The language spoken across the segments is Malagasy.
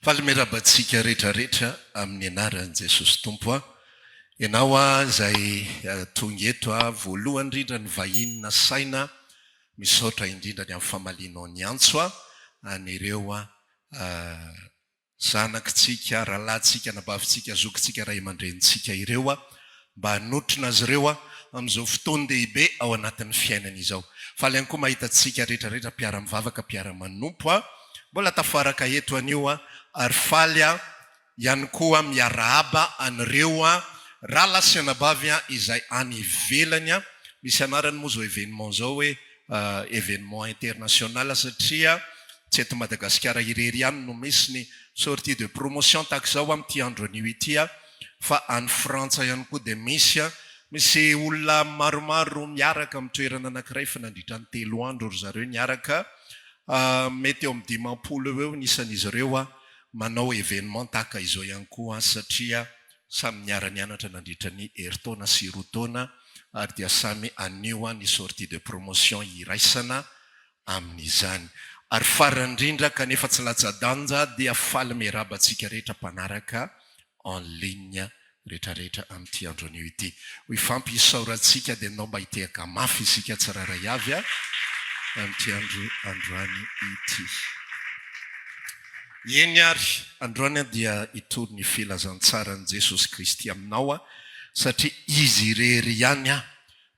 Falimerabantsika rehetrarehetra amin'ny anaran'i Jesosy Tompo. Ianao izay tonga eto voalohany indrindra ny vahinina saina misaotra indrindra ny amin'ny famalianao ny antso anireo zanakitsika, rahalahintsika, nabavintsika, zokintsika, ray aman-drenitsika ireo mba hanotrina azy ireo amin'izao fotoana dehibe ao anatin'ny fiainana izao. Faly ihany koa mahitatsika rehetrarehetra mpiara-mivavaka, mpiara-manompo mbola tafaraka eto anio ary faly ihany koa miarahaba anireo rahala sy anabavy izay any ivelany. Misy anarany moa zao événement zao hoe événement international satria tsy eto Madagasikara irery ihany no misy ny sortie de promotion tahaka zao amin'ity andro anio ity fa any Frantsa ihany koa dia misy olona maromaro miaraka amin'ny toerana anankiray fa nandritra ny 3 andro ry zareo niaraka. Mety eo amin'ny 50 eo nisan'izy ireo manao événement tahaka izao ihany koa satria samy niara-nianatra nandritra ny herintaona sy roa taona ary dia samy anio ny sortie de promotion iraisana amin'izany. Ary farany indrindra kanefa tsy latsa-danja dia faly miarabantsika rehetra mpanaraka en ligne rehetrarehetra amin'ity andro anio ity. Ho ifampisaorantsika dia nao mba hitehaka mafy isika tsiraray avy amin'ity androany ity. Eny ary androany dia itory ny filazantsaran'i Jesosy Kristy aminao satria izy irery ihany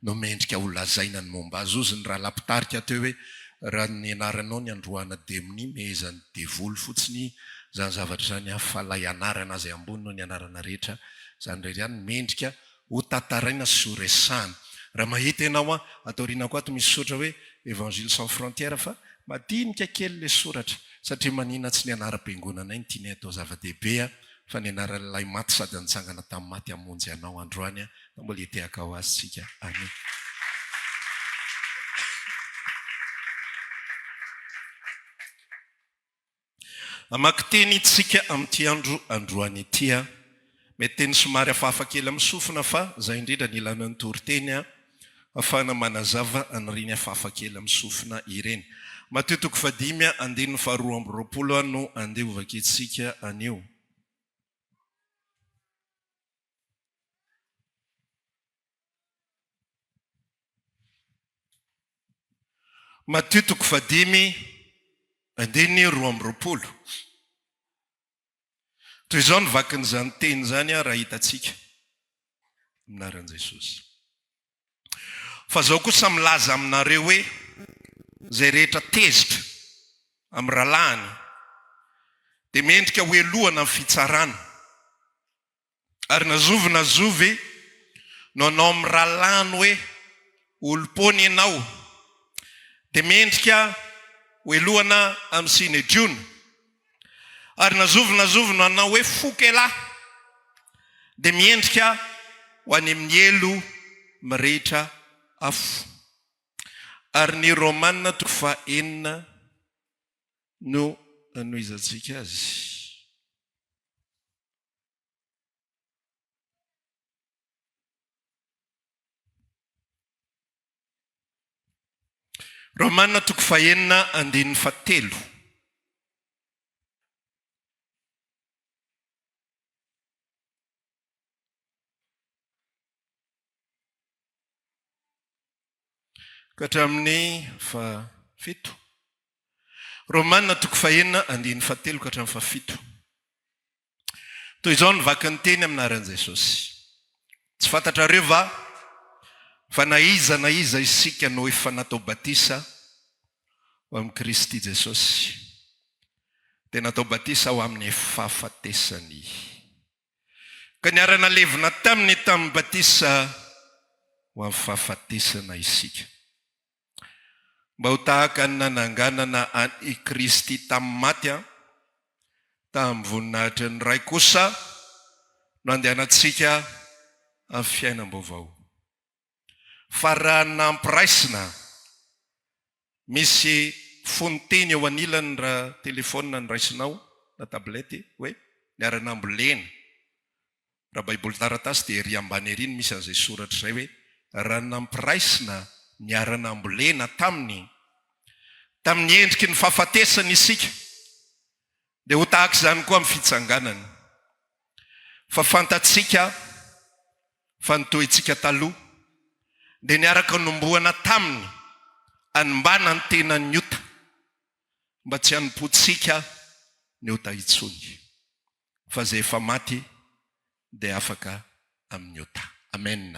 no mendrika ho lazaina ny momba azy. Ozy ny raha lampitarika teo hoe raha ny anaranao ny androana demony mehezany devolo fotsiny zany zavatra zany falay anarana azy ambony no ny anarana rehetra zany rery ihany mendrika ho tantaraina sy ho resahana. Raha mahita ianao atoriana koa ato misy soratra hoe Évangile sans frontières fa madinika kely le soratra satria manina tsy ny anaram-piangonanay ny tiany atao zava-dehibe fa ny anaran'ilay maty sady nitsangana tamin'ny maty hamonjy anao androany da mbola hitehaka ho azy tsika any. Amaky-teny itsika amin'ity androany ity mety teny somary hafahafa kely amin'ny sofina fa zay indrindra ny ilana ny toriteny afahana manazava anireny hafahafa kely amin'ny sofina ireny. Mateo 5:2 no andeha ovakitsika anio. Mateo 5:2. Toy izao ny vakin'izany teny zany raha hitatsika aminaran'i Jesosy. Fa zao kosa milaza aminareo hoe zay rehetra tezitra amin'ny rahalahiny dia mendrika hoe lohana amin'ny fitsarana ary nazovy no anao amin'ny rahalahiny hoe olom-pony ianao dia mendrika hoe lohana amin'ny sinedriona ary nazovy no anao hoe fokelahy dia miendrika ho any amin'ny elo mirehitra afo. Ary ny Romanina 4:4 no anohizantsika azy. Romanina 4:4. Katramin'ny 7. Romanina 4:4 katramin'ny 7. Toy izao ny vakin'ny teny aminaran'i Jesosy. Tsy fantatrareo va fa na iza isika no efa natao batisa ho amin'ny Kristy Jesosy dia natao batisa ho amin'ny fahafatesany. Ka niarana levina tamin'ny batisa ho amin'ny fahafatesana isika. Mba ho tahaka ny nananganana i Kristy tamin'ny maty tamin'ny voninahitra ny ray kosa no andehanantsika amin'ny fiainam-baovao. Fa raha nampiraisina misy fonteny eo anilany raha telefona niraisinao na tablety hoe niara-nambolena. Raha baiboly taratasy dia ery ambany ery misy an'izay soratra izay hoe raha nampiraisina niara-nambolena tamin'ny endriky ny fahafatesana isika Dia ho tahaka izany koa amin'ny fitsanganana. Fa fantatsika fa nitohitsika taloha dia niaraka nomboana taminy animbana ny tena ny ota mba tsy hanompotsika ny ota itsony. Fa izay efa maty dia afaka amin'ny ota. Amen.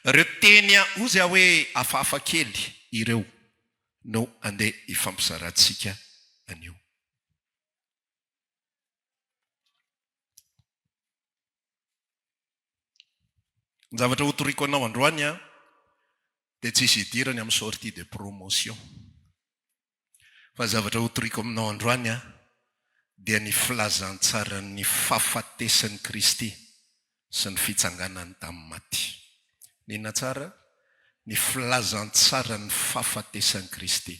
Ireo teny ozy hoe hafahafa kely ireo no andeha ifampizarantsika anio. Ny zavatra hotoriko anao androany dia tsisy hidirany amin'ny sortie de promotion. Fa zavatra hotoriko aminao androany dia ny filazantsaran'ny fahafatesan'i Kristy sy ny fitsanganany tamin'ny maty. Nina tsara? Ny filazantsaran'ny fahafatesan'i Kristy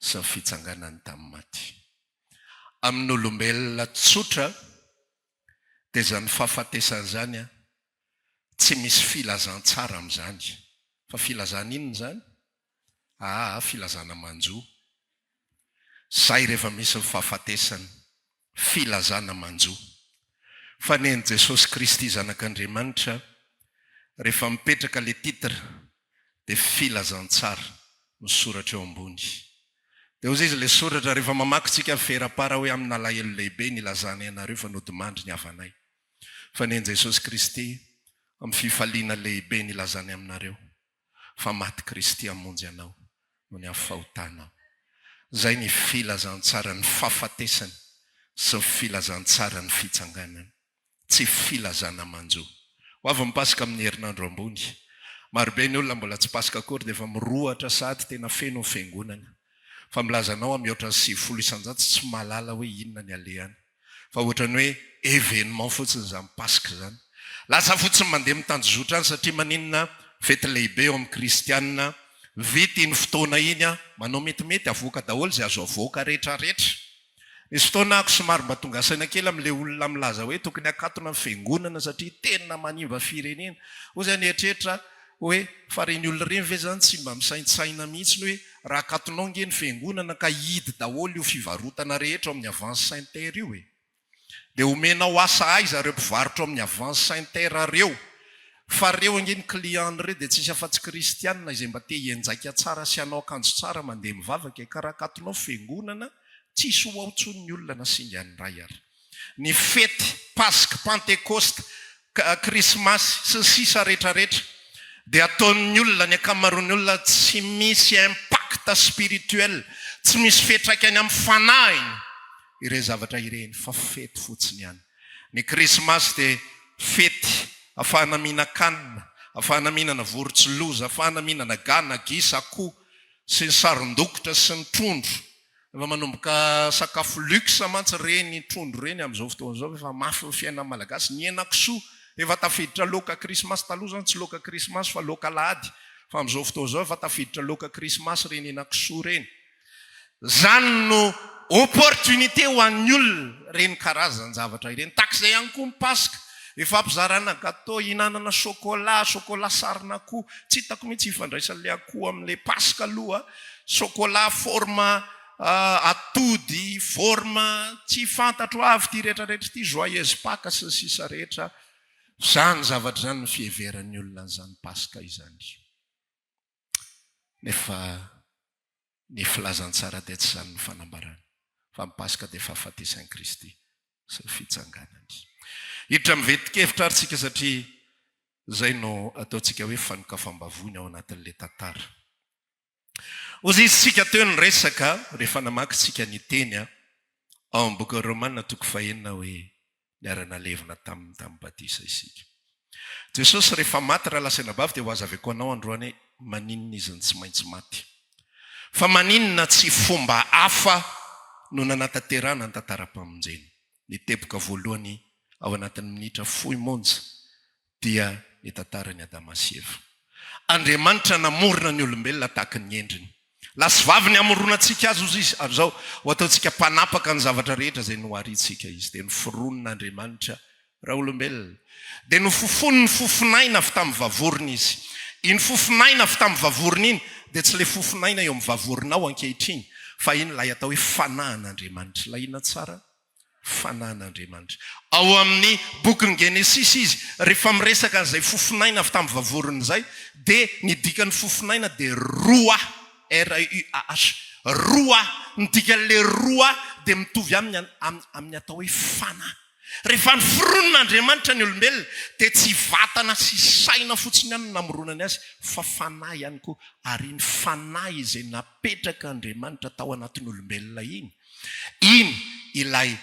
sy ny fitsanganany tamin'ny maty. Amin'ny olombelona tsotra dia zany fahafatesana zany tsy misy filazantsara amin'izany. Fa filazana inona zany? Filazana manjo. Zay rehefa misy ny fahafatesana, filazana manjo. Fa ny Jesosy Kristy zanak'Andriamanitra rehefa mipetraka le titra dia filazantsara misoratra eo ambony. Dia hozy izy le soratra rehefa mamakytsika ferapara hoe amin'ny alahelo lehibe nilazana ianareo fa nodimandry ny havanay. Fa ny Jesosy Kristy amin'ny fifaliana lehibe nilazany aminareo fa maty Kristy hamonjy anao no ny amin'ny fahotanao. Zay ny filazantsara ny fahafatesany sy filazantsara ny fitsanganany. Tsy filazana manjo. Ho avy mipasika amin'ny herinandro ambony. Marobe ny olona mbola tsy pasika akory dia efa mirohatra sady tena feno fiangonana. Fa milazanao mihoatra ny 700 isan-jato tsy mahalala hoe inona ny alehany. Fa ohatrany hoe événement fotsiny izany pasika zany. Lasa fotsiny mandeha mitanjozotra any satria maninona fety lehibe eo amin'ny kristianina. Vity ny fotoana iny manao metimety avoaka daholo zay azo avoaka rehetrarehetra. Nisy fotoana ako somary mba tonga saina kely amin'ilay olona milaza hoe tokony akatona ny fiangonana satria tena manimba firenena. Hoy zany eritreretra hoe fa reny olona reny ve zany tsy mba misaintsaina mihitsy hoe raha akatonao nge ny fiangonana ka hidy daholo io fivarotana rehetra amin'ny avance saint-terre io dia omenao asa aiza reo mpivarotra amin'ny avance saint-terre reo. Fa reo angeny client reo dia tsisy afa-tsy kristianina izay mba te hienjaika tsara sy anao akanjo tsara mandeha mivavaka ka raha akatonao fiangonana tsisy ho aotsony olona na singa ny ray ary. Ny fety Pasika, Pentecoste, Krismasy sy ny sisa rehetrarehetra dia ataon'ny olona ny akamaroan'ny olona tsy misy impact spirituel, tsy misy fetraikany amin'ny fanahiny ireny zavatra ireny fa fety fotsiny ihany. Ny Krismasy dia fety afahana mihinana kanina, afahana mihinana vorontsiloza, afahana mihinana gana, gisa, akoho sy ny saron-dokotra sy ny trondro. Efa manomboka sakafo luxe mantsy reny trondro reny amin'izao fotoana izao efa mafy ny fiainana malagasy. Ny henan-kisoa efa tafiditra loka Krismasy taloha zany tsy loka Krismasy fa loka Alahady. Fa amin'izao fotoana izao efa tafiditra loka Krismasy reny henan-kisoa reny. Zany no opportunité ho an'ny olona reny karazany zavatra ireny. Takizay ihany koa ny Pasika. Efa ampizarana gâteau, hinanana chocolat sarina akoho. Tsy hitako mihitsy ifandraisan'ilay akoho amin'ilay Pasika aloha. Chocolat forme atody, forme tsy fantatro avy ty rehetrarehetra ty joyeuse Pâques sy ny sisa rehetra. Zany zavatra zany ny fieveran'ny olona zany Pasika izany. Nefa ny filazantsara dia tsy zany ny fanambarana. Fa ny Pasika dia fahafatesan'i Kristy sy ny fitsanganany. Hiditra mivetikevitra ary tsika satria zay no ataontsika hoe fanokafam-bavony ao anatin'ilay tantara. Ozy izy tsika teo ny resaka rehefa namakytsika ny teny ao amin'ny boky Romanina toko 9 hoe niarana levina tamin'ny batisa isika. Jesosy rehefa maty raha lasaina bavy dia ho aza avy koa anao androany maninona izy ny tsy maintsy maty. Fa maninona tsy fomba hafa no nanataterana ny tantara-pamonjena. Ny teboka voalohany ao anatin'ny minitra 10 monja dia ny tantarany Adama sy Eva. Andriamanitra namorona ny olombelona tahaka ny endriny. Lasy vavy ny amoronantsika azy izy zao ho ataontsika mpanapaka ny zavatra rehetra izay noharitsika izy. Dia noforonon'Andriamanitra raha olombelona. Dia nofofony ny fofinaina avy tamin'ny vavorona izy. Iny fofinaina avy tamin'ny vavorona iny dia tsy ilay fofinaina eo amin'ny vavorinao ankehitriny fa iny lay atao hoe fanahin'Andriamanitra. Ilay ina tsara? Fanahin'Andriamanitra. Ao amin'ny bokin'ny Genesis izy, rehefa miresaka an'izay fofinaina avy tamin'ny vavorona izay, dia ny dikan'ny fofinaina dia roa, RUAH, roa, ny dikan'ilay roa dia mitovy amin'ny atao hoe fanahy. Rehefa ny fironon'Andriamanitra ny olombelona dia tsy vatana sy saina fotsiny ihany namoronany azy, fa fanahy ihany koa. Ary ny fanahy izay napetraka Andriamanitra tao anatin'ny olombelona iny ilay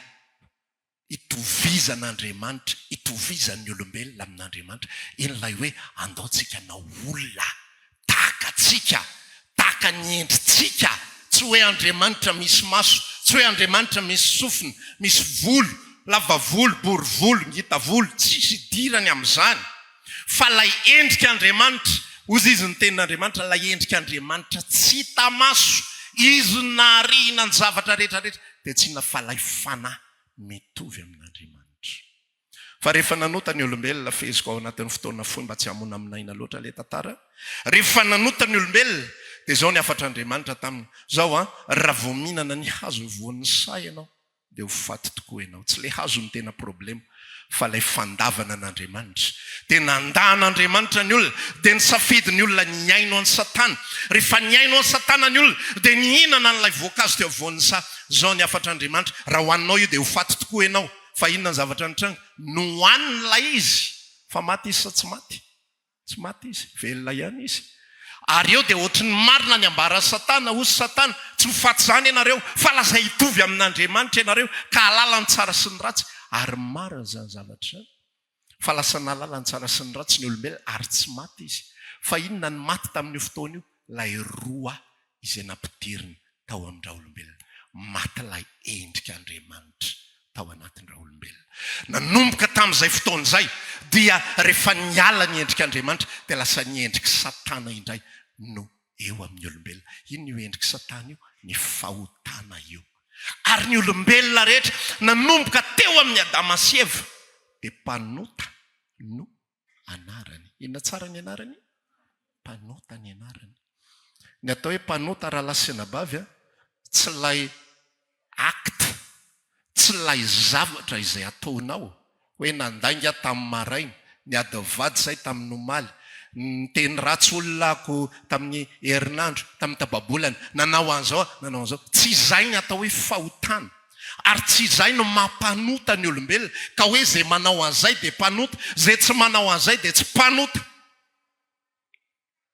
itovizan'Andriamanitra, itovizan'ny olombelona amin'Andriamanitra. In'ilay hoe andaontsika na olona tahaka atsika, tahaka ny endritsika. Tsy hoe Andriamanitra misy maso, tsy hoe Andriamanitra misy sofina, misy volo, lava volo, bory volo, ngita volo, tsisy dirany amin'izany. Fa lay endrika Andriamanitra, ozy izy ny tenin'Andriamanitra, lay endrika Andriamanitra tsy hita maso, izy narina ny zavatra rehetrarehetra, dia tsy na fa lay fanahy mitovy amin'Andriamanitra. Fa rehefa nanota ny olombelona, feziko ao anatin'ny fotoana fohy mba tsy hamona aminaina loatra le tantara. Rehefa nanota ny olombelona, dia zao ny afatr'Andriamanitra taminy. Zao raha vao mihinana ny hazo voan'ny say ianao, dia ho faty tokoa ianao. Tsy le hazo ny tena problema, fa lay fandavana an'Andriamanitra. Dia nandahan'Andriamanitra ny olona, dia nisafidy ny olona ny aino an'ny Satana. Rehefa ny aino an'ny Satana ny olona, dia nihinana n'ilay voankazo teo voan'ny say. Zao ny afatr'Andriamanitra, raha hoaninao io dia ho faty tokoa ianao. Fa inona ny zavatra nitranga? Nohaniny lay izy. Fa maty izy sa tsy maty? Tsy maty izy, velona ihany izy. Ary eo dia ohatry ny marina ny ambara Satana, hozy Satana, tsy mifaty zany ianareo, fa lasa hitovy amin'Andriamanitra ianareo, ka halala ny tsara sy ny ratsy. Ary marina zany zavatra. Fa lasa nalala ny tsara sy ny ratsy ny olombelona, ary tsy maty izy. Fa inona ny maty tamin'io fotoana io? Lay roa izay nampidiriny tao amin'ny raha olombelona. Maty lay endrika Andriamanitra tao anatin'ny raha olombelona. Nanomboka tamin'izay fotoana izay, dia rehefa niala ny endrika Andriamanitra, dia lasa ny endrika Satana indray no eo amin'ny olombelona. Ino io endrika Satana io? Ny fahotana io. Ary ny olombelona rehetra nanomboka teo amin'ny Adama sy Eva, dia mpanota no anarany. Inona tsara ny anarany? Mpanota ny anarany. Ny atao hoe mpanota raha lasenabavy, tsy lay acte, tsy lay zavatra izay ataonao. Hoe nandainga tamin'ny maraina, ny adavady zay tamin'ny omaly, ny teny ratsy olonako tamin'ny herinandro, tamin'ny tababolana, nanao an'izao, nanao an'izao. Tsy izay ny atao hoe fahotana. Ary tsy izay no mampanota ny olombelona, ka hoe zay manao an'izay dia mpanota, zay tsy manao an'izay dia tsy mpanota.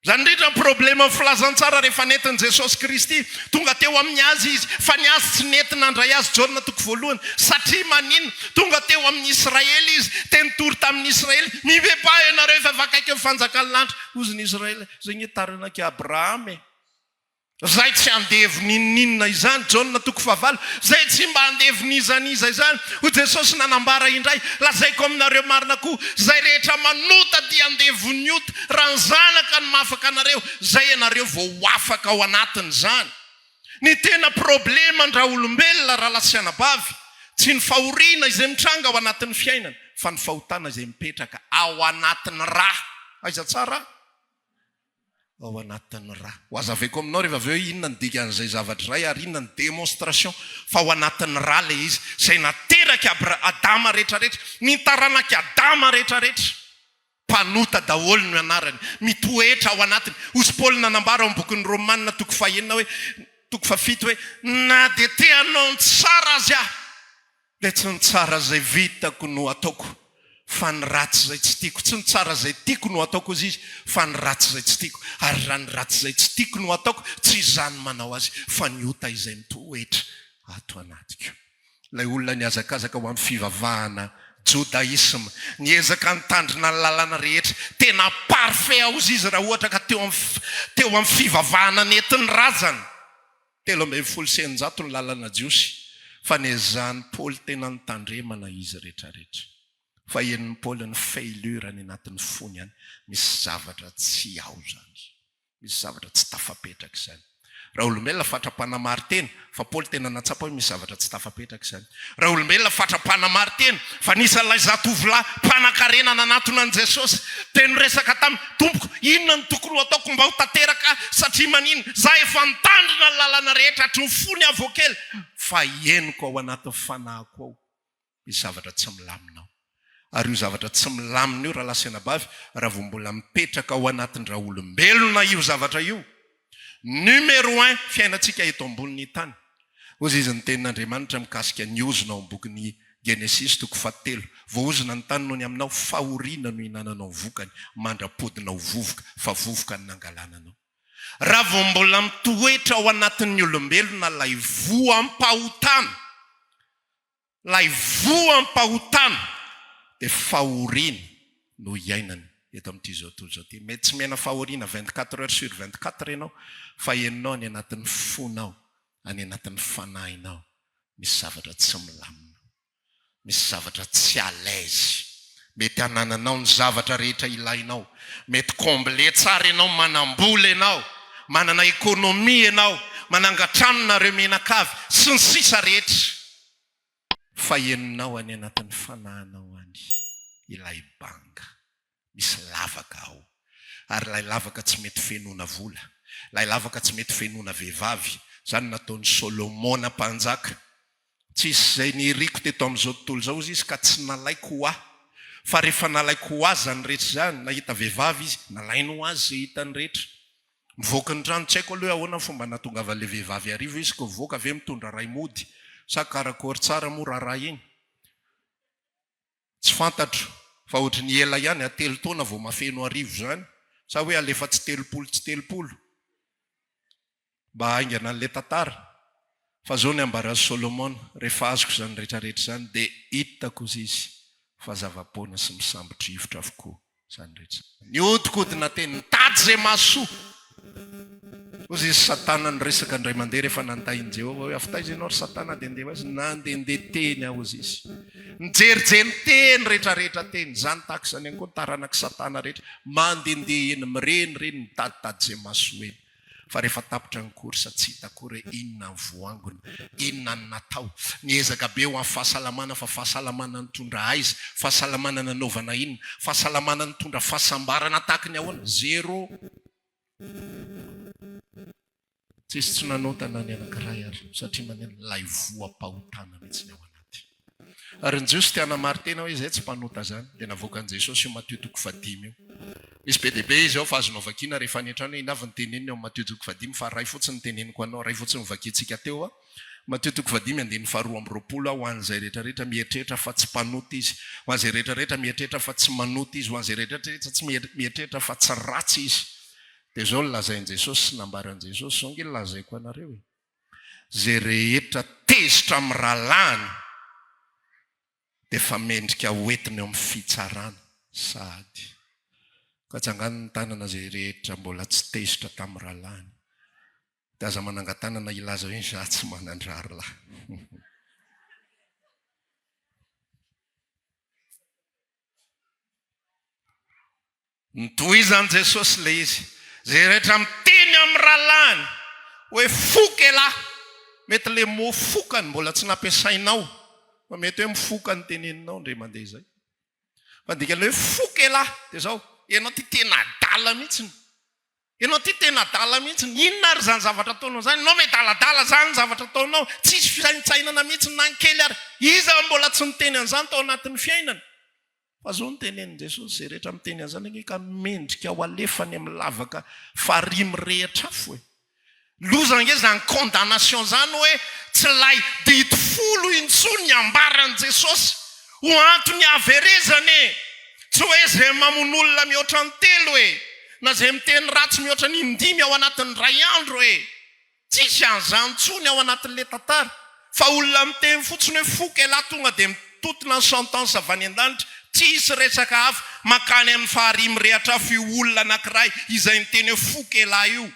Zany indrindra ny problema ny filazantsara rehefa nentin'i Jesosy Kristy, tonga teo amin'ny azy izy, fa ny azy tsy nety nandray azy Jaona toko voalohany, satria manino, tonga teo amin'ny Israely izy, teny tory tamin'ny Israely, mibepa ianareo efa vakaiky ny fanjakany lanitra. Ozy ny Israely, zay ny tarina ki Abraham. Zay tsy andevy ninina izany, Jaona toko fahavalo, zay tsy mba andevy nizaniza izany. Ho Jesosy nanambara indray, lazaiko aminareo marina koa, zay rehetra manota dia andevy niota, raha ny zanaka ny mahafaka anareo, zay ianareo vao afaka ao anatiny zany. Ny tena problema raha olombelona raha lasianabavy, tsy ny fahoriana izay mitranga ao anatin'ny fiainana, fa ny fahotana izay mipetraka ao anatin'ny raha. Aiza tsara? Ao anatin'ny raha. Ho azavaiko aminao rehefa avy eo inona ny dikan'izay zavatra iray, ary inona ny démonstration, fa ao anatin'ny raha le izy, izay nateraka Adama rehetrarehetra, ny taranaka Adama rehetrarehetra, mpanota daholo no anarany, mitoetra ao anatiny. Osy Paoly nanambara ao amin'ny bokin'ny Romanina toko fahaenina hoe, toko fafito hoe, na dia te hanao ny tsara azy aho, dia tsy ny tsara izay vitako no ataoko, fa ny ratsy izay tsy tiako. Tsy ny tsara izay tiako no ataoko izy, fa ny ratsy izay tsy tiako. Ary raha ny ratsy izay tsy tiako no ataoko, tsy izany manao azy, fa ny ota izay mitoetra ato anatiko. Ilay olona niazakazaka ho amin'ny fivavahana Jodaisma, niezaka nitandrina ny lalana rehetra, tena parfait aozy izy raha ohatra ka teo amin'ny fivavahana nentin'ny razana. 1300 ny lalana jiosy, fa nezany Paoly tena nitandremana izy rehetrarehetra. Fa eniny Paoly ny failure ny anatin'ny fony any, misy zavatra tsy ao zany, misy zavatra tsy tafapetraka izany. raha olombelona fatrapana mary teny fa Paoly tena natsapa hoe misy zavatra tsy tafapetraka izany. Raha olombelona fatrapana mary teny fa nisy ilay zatovolahy mpanan-karena nanatona an' Jesosy teny resaka tamin'ny tompoko, inona ny tokony ataoko mba ho tanteraka satria manino za efa nitandrina ny lalana rehetra hatry ny fony avokely, fa henoko ao anatin'ny fanahiko ao misy zavatra tsy milaminao. Ary io zavatra tsy milamina io raha lasenabavy raha vao mbola mipetraka ao anatin'ny raha olombelona io zavatra io. Numéro 1 fiainantsika eto ambonin'ny tany. Ozy izy ny tenin'Andriamanitra mikasika ny ozona ao am-bokin'ny Genesis 7. Voaozona ny tany noho ny aminao fahoriana no hinananao vokany, mandrapodinao vovoka fa vovoka ny nangalananao. Raha vao mbola mitoetra ao anatin'ny olombelona lay voam-pahotana, lay voam-pahotana dia fahoriana no iainany eto amin'ity zao tontolo zao ty. Mety tsy miaina fahoriana 24 heures sur 24 ianao, fa ianao any anatin'ny fonao, any anatin'ny fanahinao misy zavatra tsy milamina, misy zavatra tsy alaise. Mety hanananao ny zavatra rehetra ilainao, mety komble tsara ianao, manambola ianao, manana ekonomia ianao, manangatrano nareo menakavy sy ny sisa rehetra, fa ianao any anatin'ny fanahinao any ilay banga misy lavaka ao. Ary ilay lavaka tsy mety fenoana vola, ilay lavaka tsy mety fenoana vehivavy. Zany nataon'ny Solomona mpanjaka. Tsisy izay niriko teto amin'izao tontolo zao izy ka tsy nalaiko ho ahy, fa rehefa nalaiko ho azy zany rehetra zany, nahita vehivavy izy nalaino ho azy zay hitany rehetra. Mivoaka ny trano, tsy haiko aloha ahoana fomba nahatongavan'ilay vehivavy arivo izy ko mivoaka ave mitondra ray mody, sa karakory tsara moa raharaha iny, tsy fantatro. Fa ohatry ny ela ihany atelo taona vao mafeno arivo zany, sa hoe alefa tsy telopolo mba haingana an'le tantara. Fa zao ny ambara Solomona, rehefa azoko zany rehetrarehetra zany dia hitako izy fa zava-poana sy misambotrivotra avokoa zany rehetra. Ny odikodina teny nitady zay mahasoa. Ozy izy Satana ny resaka ndray mandeha rehefa nantahiny Jehovah hoe afitaiza ianao ry Satana dia ndeha azy nandehandeha teny aho izy izy. Nijerijeny teny rehetrarehetra teny, zany tahaka izany ihany koa ny taranaka Satana rehetra, mandehandeha eny mirenireny mitaditady zay mahasoa eny. Fa rehefa tapitra ny korsa tsy hita akory inona ny voangony, inona ny natao. Niezaka be ho amin'ny fahasalamana, fa fahasalamana nitondra aiza, fahasalamana nanaovana inona, fahasalamana nitondra fahasambarana tahaka ny ahoana, zéro. Tsisy tsy nanotana ny anankiray ary, satria maneno lay voam-pahotana mihitsy ny ao anaty. Ary ny Jiosy tiana mary tena hoe izay tsy mpanota zany, dia navoaka an' Jesosy io Mateo 5 io. Misy be dia be izy ao fa azonao vakiana rehefa any an-trano hoe inavy ny teneniny ao Mateo 5, fa ray fotsiny teneniko anao, ray fotsiny vakiantsika teo. Mateo 5:2 ho an'izay rehetrarehetra mieritreritra fa tsy mpanota izy, ho an'izay rehetrarehetra mieritreritra fa tsy manota izy, ho an'izay rehetrarehetra tsy mieritreritra fa tsy ratsy izy. Dia zao lazain' Jesosy sy nambaran' Jesosy, zao nge lazaiko anareo e. Zay rehetra tezitra amin'ny rahalany dia fa mendrika hoentiny eo amin'ny fitsarana sady. Ka tsangano ny tanana zay rehetra mbola tsy tezitra tamin'ny rahalany, dia aza manangan-tanana ilaza hoe za tsy manandrary lahy. Nitohizan'i Jesosy le izy, zay rehetra miteny amin'ny rahalany hoe foka lahy, mety le mo fokany mbola tsy nampiasainao, fa mety hoe mifoka ny teneninao ndre mandeha izay. Fa dikany hoe foka lahy dia zao, ianao ty tena adala mihitsiny, ianao ty tena adala mihitsiny, inona ary zany zavatra ataonao zany, ianao medaladala zany zavatra ataonao, tsisy fisaintsainana mihitsiny na ny kely ary. Iza mbola tsy miteny an'izany tao anatin'ny fiainana. Fa zao ny tenenin' Jesosy, zay rehetra miteny an'izany anie ka mendrika ho alefany amin'ny lavaka farimy rehetra afo e. Loza nge zany condamnation zany hoe tsy lay dito folo intsony ny ambaran'i Jesosy ho antony haverezany e. Tsy hoe zay mamon'olona mihoatra ny telo e, na zay miteny ratsy mihoatra ny 5 ao anatin'ny ray andro e. Tsisy an'izany tsony ao anatin'le tantara, fa olona miteny fotsiny hoe foka lahy tonga dia mitotona ny sentence avy any an-danitra. Tsisy resaka hafa makany amin'ny faharimy rehatra afo io olona anankiray izay niteny hoe foka lahy io.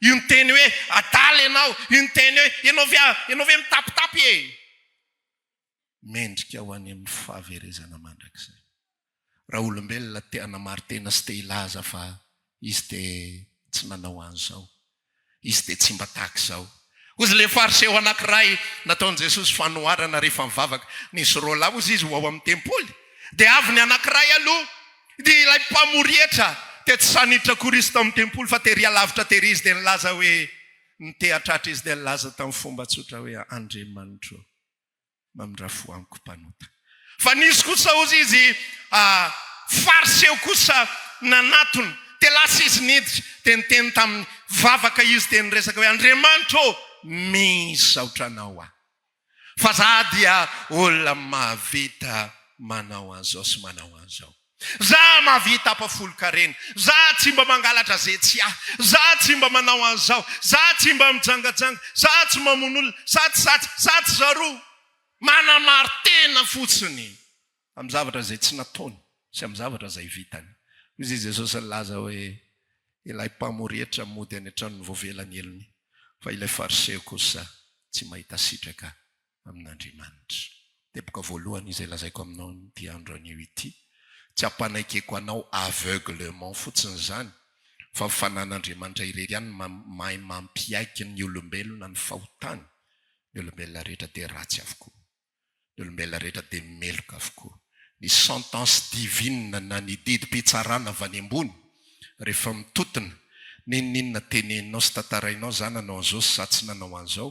Io niteny hoe adala ianao, io niteny hoe ianao ve mitapitapy e. Mendrika ho any amin'ny fahaverezana mandrakizay. Raha olombelona te hanamary tena sy te hilaza fa izy dia tsy nanao an'izao, izy dia tsy mba tahaka izao. Ozy le fariseo anankiray nataon'i Jesosy fanoharana rehefa mivavaka nisy rola ozy izy ho ao amin'ny tempoly. Dia avy ny anankiray aloha dia ilay mpamorietra dia tsy sanitra Kristy tamin'ny tempoly fa tery alavitra tery izy dia nilaza hoe nitehatratra izy dia nilaza tamin'ny fomba tsotra hoe Andriamanitra mamindra amiko mpanota. Fa nisy kosa ozy izy fariseo kosa nanatony dia lasa izy niditra dia niteny tamin'ny vavaka izy dia niresaka hoe Andriamanitra misaotra anao aho. Fa za dia olona mahavita manao an'izao sy manao an'izao. Za mahavita ampafolo-karena. Za tsy mba mangalatra zay tsy ahy. Za tsy mba manao an'izao. Za tsy mba mijangajanga. Za tsy mamono olona. Za tsy zaroa. Manamartena fotsiny amin'ny zavatra zay tsy nataony sy amin'ny zavatra zay vitany. Izy Jesosy nilaza hoe ilay mpamorietra mody any an-tranony voavelany elony. Fa ilay fariseo kosa tsy mahita sitraka amin'Andriamanitra. Dia boka voalohany izy lazaiko aminao ity andro anio ity. Tsy hampanaikeko anao aveuglement fotsiny izany. Fa fanan'Andriamanitra irery ihany mahay mampiaiky ny olombelona ny fahotany. Ny olombelona rehetra dia ratsy avokoa. Ny olombelona rehetra dia meloka avokoa. Ny sentence divine na ny didim-pitsarana avy any ambony rehefa mitotona ninona teneninao sy tantarainao zany nanao an'izao sy sa tsy nanao an'izao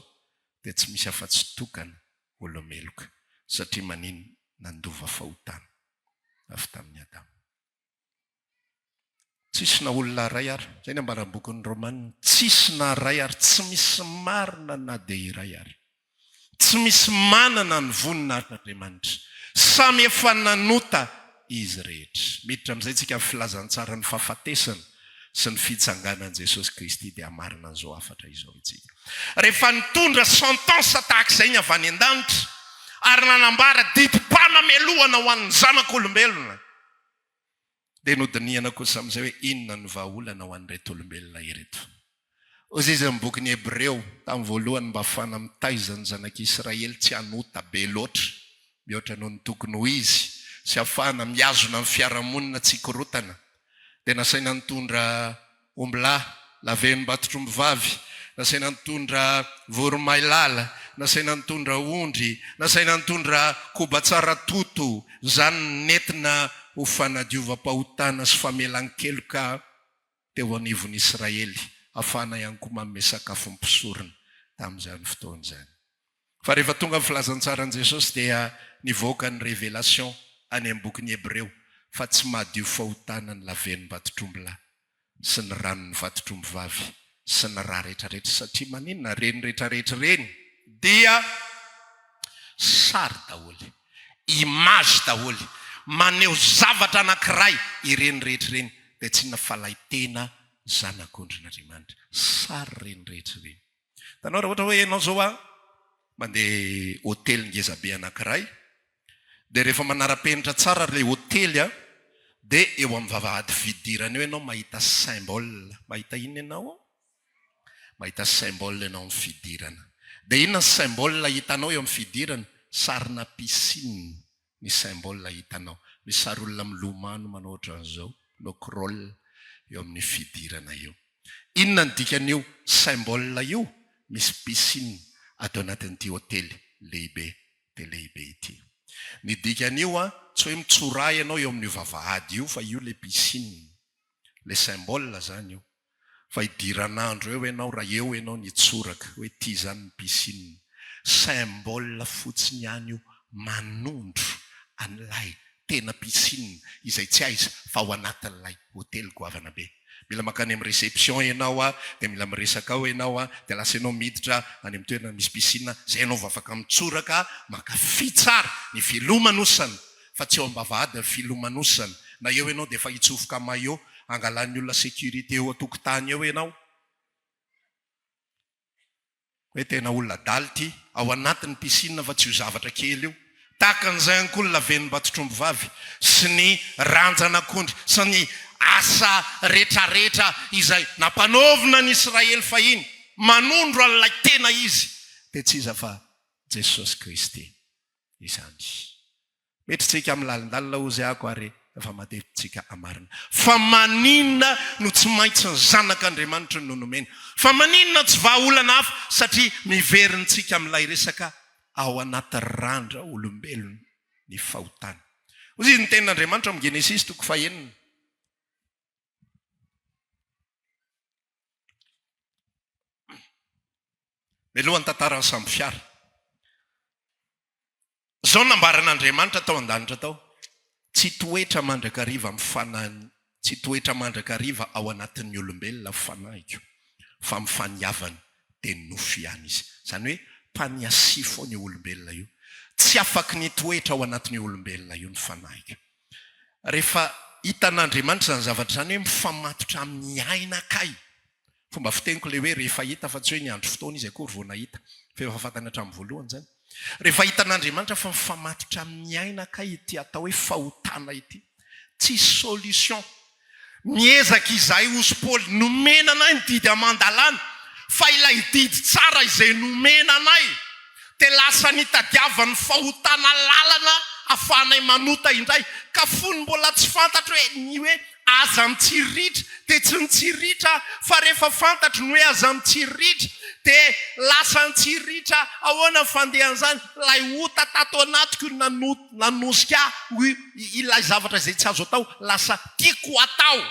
dia tsy misy afa-tsy tokana olomeloka satria manino nandova fahotana avy tamin'ny Adamo. Tsisy na olona ray ary zay ny ambaram-bokin'ny Romanina, tsisy na ray ary, tsy misy marina na dia iray ary, tsy misy manana ny voninahitran'Andriamanitra, samy efa nanota izy rehetra. Miditra amin'izay tsika filazantsaran'ny fahafatesana sy ny fitsanganan'i Jesosy Kristy dia marina an'izao afatra izao itsika. Rehefa nitondra sentence tahak'izay ny avy any an-danitra ary nanambara didim-panamelohana ho an'ny zanak'olombelona dia nodinihana kosa amin'izay hoe inona ny vahaolana ho an'ireto olombelona ireto. Ozy izy amin'ny bokin'ny Hebreo tamin'ny voalohany mba afana mitaiza ny zanak'Israely tsy hanota be loatra mihoatra noho ny tokony ho izy sy afana miazona amin'ny fiarahamonina tsy korotana. Dia nasaina nitondra ombilahy laveny batotromby-vavy, nasaina nitondra voromailala, nasaina nitondra ondry, nasaina nitondra koba tsara toto, zany nentina ho fanadiovam-pahotana sy famelan-keloka teo anivon'ny Israely, afana ihany koa manome sakafo mpisorona tamin'izany fotoana izany. Fa rehefa tonga amin'ny filazantsaran'i Jesosy dia nivoaka ny révélation any amin'ny bokin'ny Hebreo fa tsy mahadio fahotana ny laven'ny batotrombylahy sy ny ranon'ny batotromby-vavy sy ny raha rehetrarehetra satria maninona reny rehetrarehetra reny dia sary daholo, image daholo, maneho zavatra anankiray ireny rehetra reny dia tsy nafalaitena zanak'Andriamanitra, sary reny rehetra reny. Tanao raha ohatra hoe ianao zao mandeha hôtely ngezabe anankiray dia rehefa manara-penitra tsara ilay hôtely dia eo amin'ny vavahady fidirana eo ianao mahita symbole. Mahita inona ianao? Mahita symbole ianao amin'ny fidirana. Dia inona symbole hitanao eo amin'ny fidirana? Sarina piscine ny symbole hitanao. Misy sary olona milomano manao ohatran'izao, lokrol eo amin'ny fidirana eo. Inona ny dikan'io symbole io? Misy piscine atao anatin'ity hôtely lehibe dia lehibe ity. Ny dikan'io tsy hoe mitsoray ianao eo amin'ny vavahady io fa io le piscine, le symbole zany io. Fa hidiranandro eo ianao raha eo ianao nitsoraka hoe ity zany ny piscine. Symbole fotsiny ihany io manondro an'ilay tena piscine izay tsy aiza fa ao anatin'ilay hôtely goavana be. Mila makany amin'ny réception ianao dia mila miresaka ao ianao dia lasa ianao miditra any amin'ny toerana misy piscine zay ianao afaka mitsoraka makafy tsara ny filomanosana fa tsy eo am-bavahady ny filomanosana. Na eo ianao dia efa hitsofoka maillot angalan'ny olona sécurité eo an-tokotany eo ianao hoe tena olona daly ity ao anatin'ny piscine fa tsy ho zavatra kely io. Takan'izay ihany koa ny laven'ny batotromby-vavy sy ny ranjan'akondry sy ny asa rehetrarehetra izay nampanaovina ny Israely fahiny manondro an'ilay tena izy dia tsy iza fa Jesosy Kristy izany. Mety tsika amin'ny lalindalina ozy ako ary efa matetsika amarina. Fa maninona no tsy maintsy ny zanak'Andriamanitra no nomena. Fa maninona tsy vahaolana hafa satria miverintsika amin'ilay resaka ao anaty randra olombelona ny fahotana. Hoy izy ny tenin'Andriamanitra amin'ny Genesis 1. Melohan'ny tantarany samby fiara. Zao nambaran'Andriamanitra tao an-danitra tao. Tsy toetra mandrakariva amin'ny fanahiny, tsy toetra mandrakariva ao anatin'ny olombelona fanahiko, fa mifaniavany dia nofy ihany izy. Zany hoe mpaniasi foana io olombelona io. Tsy afaky ny toetra ao anatin'ny olombelona io ny fanahiko. Rehefa hitan'Andriamanitra zany zavatra zany hoe mifamatotra amin'ny aina kay. Fomba fiteniko le hoe rehefa hita fa tsy hoe ny andro fotoana izy akory vao nahita. Fa efa fantany hatramin'ny voalohany zany. Rehefa hitan'Andriamanitra fa mifamatotra amin'ny aina kay ity atao hoe fahotana ity. Tsy solution. Miezaka izahay osy Paoly nomena anay ny didy amandalana. Fa ilay didy tsara izay nomena anay. Te lasa nitadiavany fahotana lalana ahafahanay manota indray. Ka fony mbola tsy fantatro hoe aza mitsiritra dia tsy mitsiritra, fa rehefa fantatro ny hoe aza mitsiritra dia lasa mitsiritra ahoana fandehan'izany. Lay ota tato anatiko nanosika ilay zavatra izay tsy azo atao lasa tiako atao.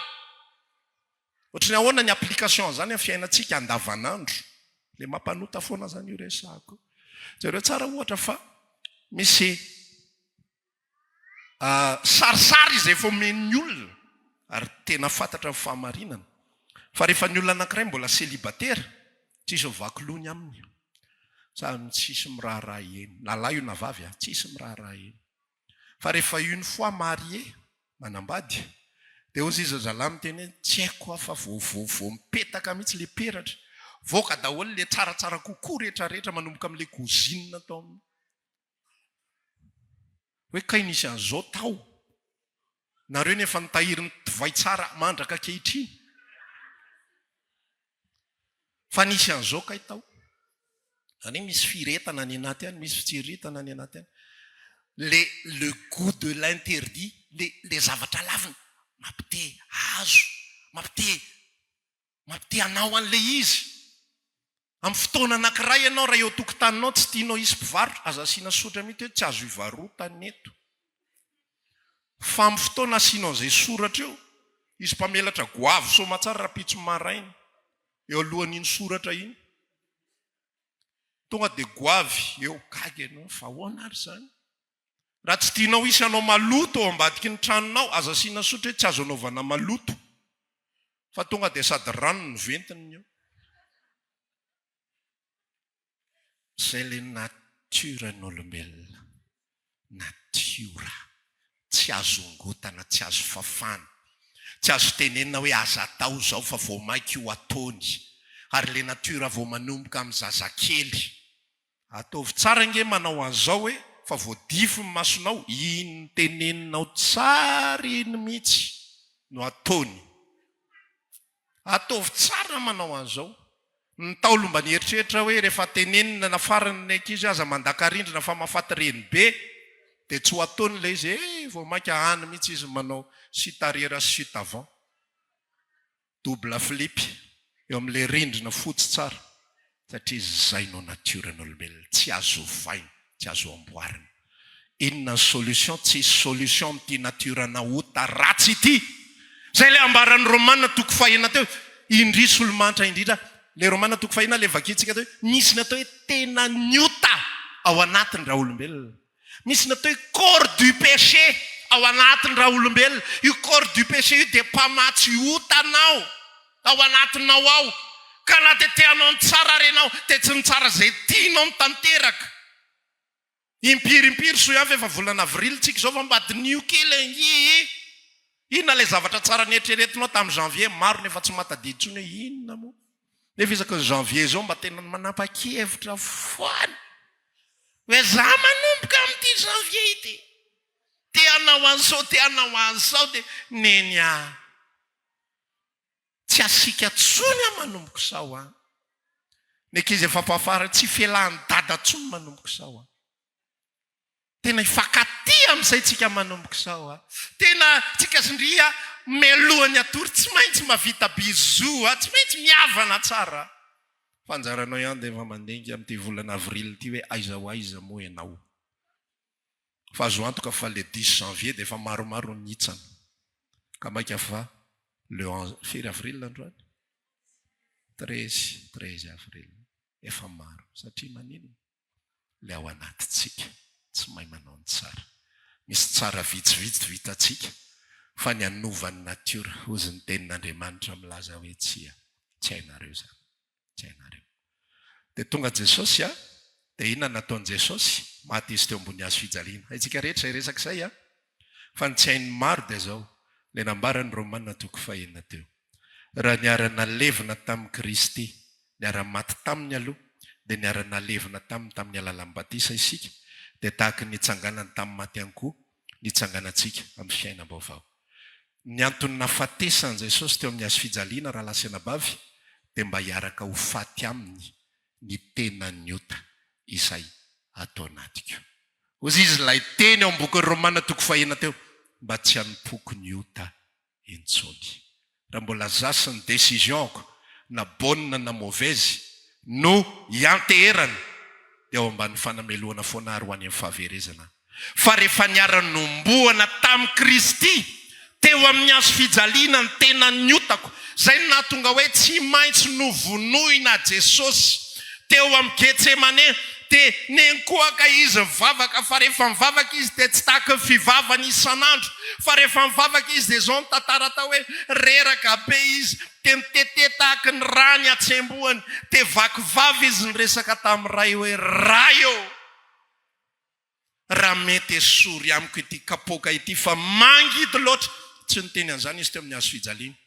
Ohatrany ahoana ny application zany amin'ny fiainantsika andavanandro. Le mampanota foana zany io resako. Zareo tsara ohatra fa misy sarisary izay efa omen'ny olona ary tena fantatra ny fahamarinana. Fa rehefa ny olona anankiray mbola célibataire, tsisy mivaky-lony aminy. Samy tsisy miraharaha eny. Na lahy io na vavy, tsisy miraharaha eny. Fa rehefa une fois marié, manambady, dia hozy izy zalahy miteny hoe tsy haiko afa vao mipetaka mihitsy le peratra. Voaka daholo le tsaratsara kokoa rehetrarehetra manomboka amin'ile kozinina tao aminy. Hoe kay nisy an'izao tao. Nareo nefa nitahiry ny divay tsara mandraka kehitriny. Fa nisy an'izao kay tao. Zany misy firetana any anaty any, misy fitsiritana any anaty any. Le goût de l'interdit, le zavatra lavina, mampite hazo, mampite hanao an'le izy. Amin'ny fotoana anankiray ianao raha eo tokotaninao tsy tianao hisy mpivarotra, aza asiana soratra mihitsy hoe tsy azo hivarotana eto. Fa amin'ny fotoana asianao izay soratra eo, izy mpamelatra goavy somatsara rapitso maraina eo alohan'iny soratra iny. Tonga dia goavy eo gaga ianao, fa ahoana ary zany? Raha tsy tianao hisy anao maloto ao ambadiky ny tranonao, aza asiana soratra hoe tsy azo anaovana maloto. Fa tonga dia sady rano ny ventiny eo. Zay le natiran'olombelona. Natiora. Tsy azo ngotana, tsy azo fafana. Tsy azo tenenina hoe aza atao zao fa vao maika io ataony. Ary le natiora vao manomboka amin'ny zazakely. Ataovy tsara nge manao an'izao hoe fa vao dify ny masonao, iny teneninao tsara iny mihitsy no ataony. Ataovy tsara manao an'izao. Ny Taolo mba nieritreritra hoe rehefa tenenina na farany ny ankizy aza mandakarindrina fa mahafaty reny be, dia tsy ho ataony ilay izy, vao maika hany mihitsy izy manao sitarera sy sitavant. Double flip, eo amin'ilay rindrina fotsy tsara. Satria zay no natiran'olombelona, tsy azo vaina, tsy azo amboarina. Inona ny solution? Tsy solution amin'ity natirana ota ratsy ity. Zay le ambaran'ny Romanina 5 teo, indrisy olo-manitra indrindra. Le Romanina 5 le vakitsika teo, misy natao hoe tena niota ao anatin'ny raha olombelona. Misy natao hoe corps du péché ao anatin'ny raha olombelona. Io corps du péché io dia mpamatsy otanao ao anatinao ao. Ka na dia teanao ny tsara renao, dia tsy ny tsara izay tianao ny tanteraka. Impirimpiry so avy efa volana avrily tsika zao fa mbadin'io kely. Inona ilay zavatra tsara nieritreretinao tamin'ny janvier, maro nefa tsy matadidy tsony hoe inona moa. Nefa izaka ny janvier zao mba tena manapa-kevitra foana. Hoe za manomboka amin'ity janvier ity. Te hanao an'izao dia neny tsy asika tsony manomboka sao a. Ny ankizy efa mpafara tsy fialan'ny dada tsony manomboka sao a. Tena ifankaty amin'izay tsika manomboka sao a. Tena tsika sindria melohany atory tsy maintsy mavita bizo a, tsy maintsy miavana tsara. Fanjaranao ihany dia efa mandenga amin'ity volana avrily ity hoe aiza ho aiza moa ianao. Fa azo antoka fa le 10 janvier dia efa maromaro ny hitsana. Ka maika fa le 11 firy avril androany 13 avril efa maro satria maninona le ao anatintsika tsy mahay manao ny tsara. Misy tsara vitsivitsy vitantsika fa ny anovan'ny natiora ozy ny tenin'Andriamanitra milaza hoe tsy hainareo zany, tsy hainareo. Dia tonga Jesosy a, dia inona nataon'i Jesosy? Maty izy teo ambony hazo fijaliana. Haitsika rehetra iresaka izay a. Fa ny tsy hain'ny maro dia zao, le nambaran'ny Romanina toko 5 teo. Raha niarana levina tamin'i Kristy, niara-maty taminy aloha, dia niarana levina tamin'ny alalan'ny batisa isika, dia tahaka nitsanganany tamin'ny maty ihany koa, nitsanganantsika amin'ny fiainam-baovao. Ny antony nahafatesan'i Jesosy teo amin'ny hazo fijaliana raha lasy anabavy, dia mba hiaraka ho faty aminy ny tena nyota izay atao anatiko. Ozy izy ilay teny ao am-bokin'ny Romanina toko 5 teo, mba tsy hanompoky ny ota intsony. Raha mbola zasy ny décisionko na bonne na mauvaise no hianteherana dia ao ambany fanameloana foana ary ho any amin'ny fahaverezana. Fa rehefa niara-nomboana tamin'i Kristy teo amin'ny hazo fijaliana ny tena nyotako, zay nahatonga hoe tsy maintsy novonoina Jesosy teo amin'ny Getsemane. Dia nenkoaka izy mivavaka, fa rehefa mivavaka izy dia tsy tahaka ny fivavany isan'andro, fa rehefa mivavaka izy dia zao ny tantara atao hoe reraka be izy, dia mitete tahaka ny rany atsembohany, dia vakivavy izy ny resaka tamin'ny ray hoe rayo, raha mety esory amiko ity kapoka ity, fa mangidy loatra. Tsy niteny an'izany izy teo amin'ny hazo fijaliana.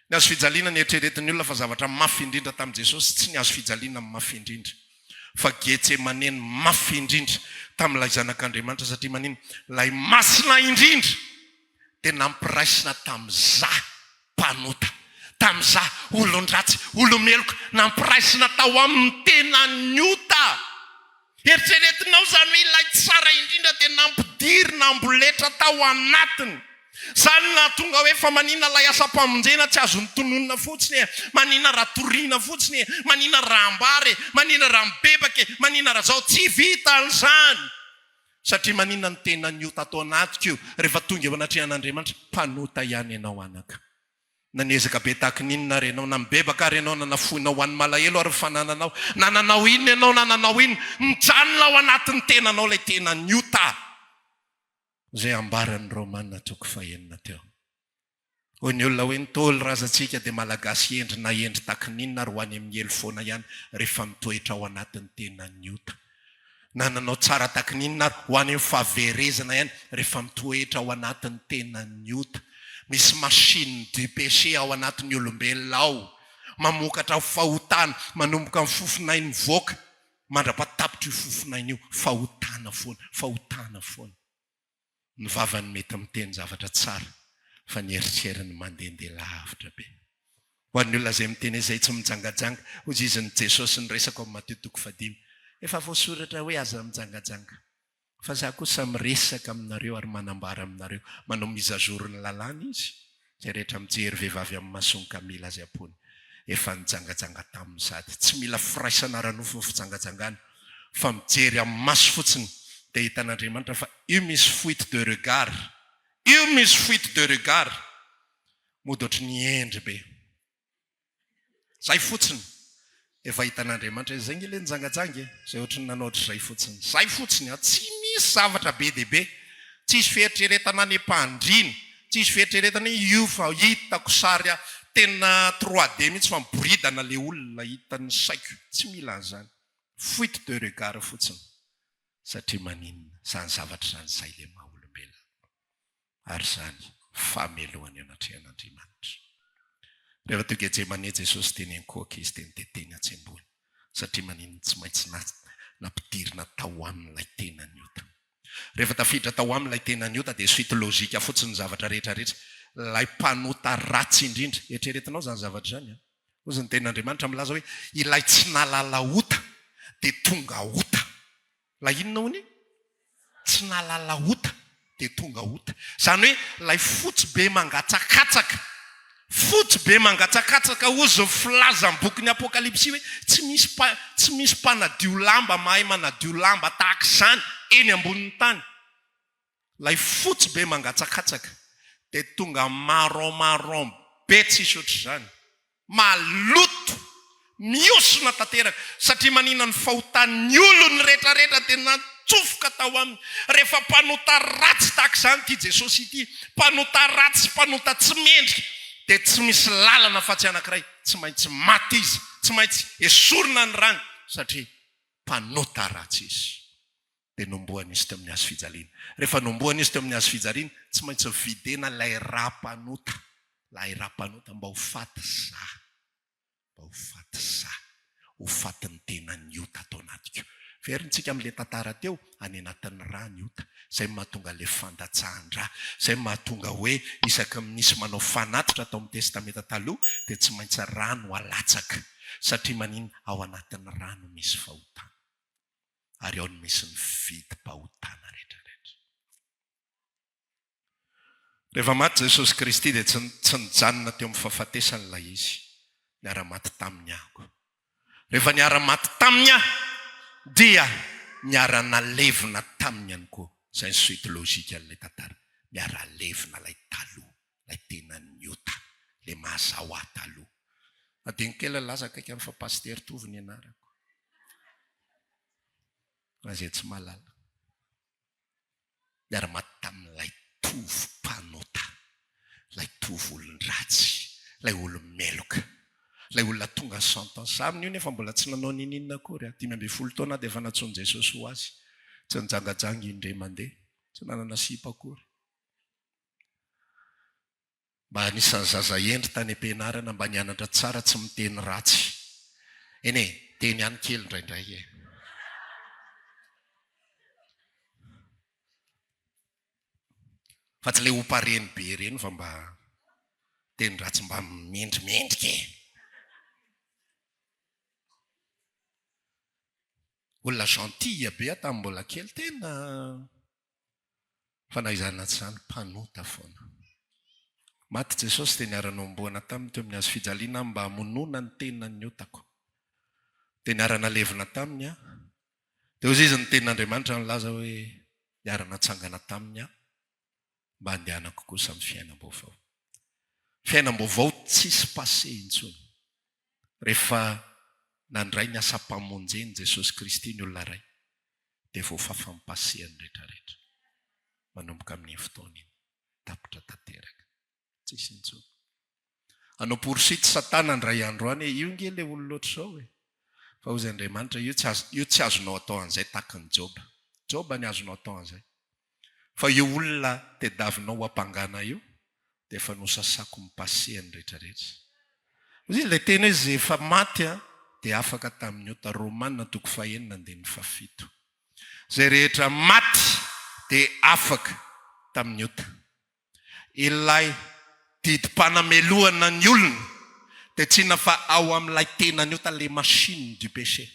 Ny hazo fijaliana nieritreretin'ny olona fa zavatra mafy indrindra tamin'i Jesosy, tsy ny hazo fijaliana mafy indrindra, fa Getsemane mafy indrindra tamin'ilay zanak'Andriamanitra, satria manino lay masina indrindra dia nampiraisina tamin'izah mpanota, tamin'izah olon-dratsy, olomeloka, nampiraisina tao amin'ny tena nyota. Eritreretinao zany hoe ilay tsara indrindra dia nampidiry, namboletra tao anatiny. Zany nahatonga hoe fa manina lay asa-pamonjena tsy azo nitononina fotsiny, manina raha toriana fotsiny, manina raha ambary, manina raha mibebake, manina raha zao, tsy vita an'izany. Satria manina ny tena nyota atao anatiko io, rehefa tonga eo anatrehan'Andriamanitra, mpanota ihany ianao anaka. Nanezaka be tahaka ninona ary ianao, na mibebaka ary ianao, nanafona ho an'ny malahelo ary fanananao, na nanao inona ianao, na nanao inona, mijanona ao anatin'ny tenanao ilay tena nyota. Zay ambaran'ny Romanina toko 5 teo. Hoy ny olona hoe nitôly razantsika dia malagasy endry na endry tahaka ninona ary ho any amin'ny elo foana ihany rehefa mitoetra ao anatin'ny tena nyota. Na nanao tsara tahaka ninona ary ho any amin'ny fahaverezana ihany rehefa mitoetra ao anatin'ny tena nyota. Misy machine du péché ao anatin'ny olombelona ao, mamokatra fahotana, manomboka amin'ny fofinainy voaka, mandrapatapitra io fofinainy io, fahotana foana. Ny vavany mety miteny zavatra tsara, fa ny eritreritany mandehandeha lavitra be. Ho an'ny olona izay miteny izay tsy mijangajanga, hozy izy ny Jesosy ny resaka ao amin'ny Mateo toko 5, efa voasoratra hoe aza mijangajanga. Fa za kosa miresaka aminareo ary manambara aminareo, manao mizazoro ny lalàna izy. Zay rehetra mijery vehivavy amin'ny masonka mila azy apony, efa nijangajanga tamin'ny sady. Tsy mila firaisana ranofo ny fijangajangana, fa mijery amin'ny maso fotsiny dia hitan'Andriamanitra fa io misy fuite de regard. Io misy fuite de regard. Mody ohatry ny endry be. Zay fotsiny. Efa hitan'Andriamanitra izay nge le nijangajanga, zay ohatry ny nanao ohatry zay fotsiny. Zay fotsiny, tsy misy zavatra be dia be. Tsisy fieritreretana ny mpandriny, tsisy fieritreretana io fa hitako sary tena 3D mihitsy fa miboridana le olona hitany saiko. Tsy mila an'izany. Fuite de regard fotsiny. Satria maninona, zany zavatra zany izay le maha-olombelona. Ary zany famelohany ao anatrehan'Andriamanitra. Rehefa tonga Getsemane Jesosy teny ankoaka izy teny teteny atsemboany. Satria maninona tsy maintsy nampidirina tao amin'ilay tena nyota. Rehefa tafiditra tao amin'ilay tena nyota dia suite logika fotsiny zavatra rehetrarehetra. Ilay mpanota ratsy indrindra. Eritreretinao zany zavatra zany. Ozy ny ten'Andriamanitra milaza hoe ilay tsy nalala ota dia tonga ota. La inona hony? tsy nalala ota dia tonga ota. Izany hoe ilay fotsy be mangatsakatsaka, fotsy be mangatsakatsaka ozy filazam-boky ny apokalipsy hoe tsy misy mpanadio lamba mahay manadio lamba tahaka izany eny ambonin'ny tany. Ilay fotsy be mangatsakatsaka dia tonga marron be tsisy ohatr'izany, maloto miosona tanteraka, satria manina ny fahotan'ny olony rehetrarehetra tena tsofoka tao aminy. Rehefa mpanota ratsy tahaka izany ity Jesosy ity, mpanota ratsy, mpanota tsy mendrika, dia tsy misy lalana fa-tsy anankiray, tsy maintsy maty izy, tsy maintsy esorina ny rano, satria mpanota ratsy izy. Dia nomboana izy teo amin'ny hazo fijaliana. Rehefa nomboana izy teo amin'ny hazo fijaliana, tsy maintsy videna ilay ra-panota, ilay ra-panota mba ho faty za, mba ho faty za, ho faty ny tena ny ota atao anatikeo. Verintsika amin'ilay tantara teo, any anatin'ny rà ny ota, izay mahatonga ilay fandatsahan-drà, izay mahatonga hoe isaky misy manao fanatitra atao amin'ny testamenta taloha dia tsy maintsy rano alatsaka, satria manina ao anatin'ny rano misy fahotana, ary ao no misy ny vidim-pahotana rehetrarehetra. Rehefa maty Jesosy Kristy dia tsy nijanona teo amin'ny fahafatesany ilay izy, niara-maty tamin'ny ahako. Rehefa niara-maty tamin'ny aho dia miara-nalevina taminy ihany koa. Izay ny suite logika an'ilay tantara. Miara-levina ilay taloha, ilay tena ny ota, ilay mahazao ahy taloha. Adingo kely laza kaikany fa Pasteur Tovo ny anarako. Azay tsy malala. Miara-maty tamin'ilay tovo mpanota, ilay tovo olon-dratsy, ilay olo-meloka, ilay olona tonga 100 ans. Saminy io nefa mbola tsy nanao ninina akory. 12 taona dia efa natsony Jesosy ho azy. Tsy nijangajanga indray mandeha, tsy nanana sipa akory. Mba anisan'ny zaza endry tany am-pianarana, mba nianatra tsara, tsy miteny ratsy. Eny teny ihany kely indraindray e. Fa tsy ilay opareny be ireny fa mba teny ratsy, mba mendrimendrika e. Olona gentille be atamy mbola kely tena fanaizana tsy izany, mpanota foana. Maty Jesosy dia niara-nomboana taminy teo amin'ny hazo fijaliana mba hamonoana ny tenany otako. Dia niara-nalevina taminy aho. Dia hozy izy ny tenin'Andriamanitra nilaza hoe niara-natsangana taminy aho mba handehanako kosa amin'ny fiainam-baovao. Fiainam-baovao tsisy passé intsony. Rehefa nandray ny asa-pamonjeny Jesosy Kristy ny olona ray, dia voafafa mipasehany rehetrarehetra. Manomboka amin'ny fotoana iny, tapitra tanteraka. Tsisy intsony. Anao porsity Satana ndray andro any, io nge ilay olona loatra izao e. Fa hozy Andriamanitra, io tsy azonao atao an'izay tahaka ny Joba. Joba ny azonao atao an'izay. Fa io olona tediavinao hampangana io, dia efa nosasako mipasehany rehetrarehetra. Hozy ilay tena izy efa maty dia afaka tamin'ny ota. Romanina 9:7. Zay rehetra maty dia afaka tamin'ny ota. Ilay didim-panameloana ny olona dia tsy nafa ao amin'ilay tena ny ota, ilay machine du péché.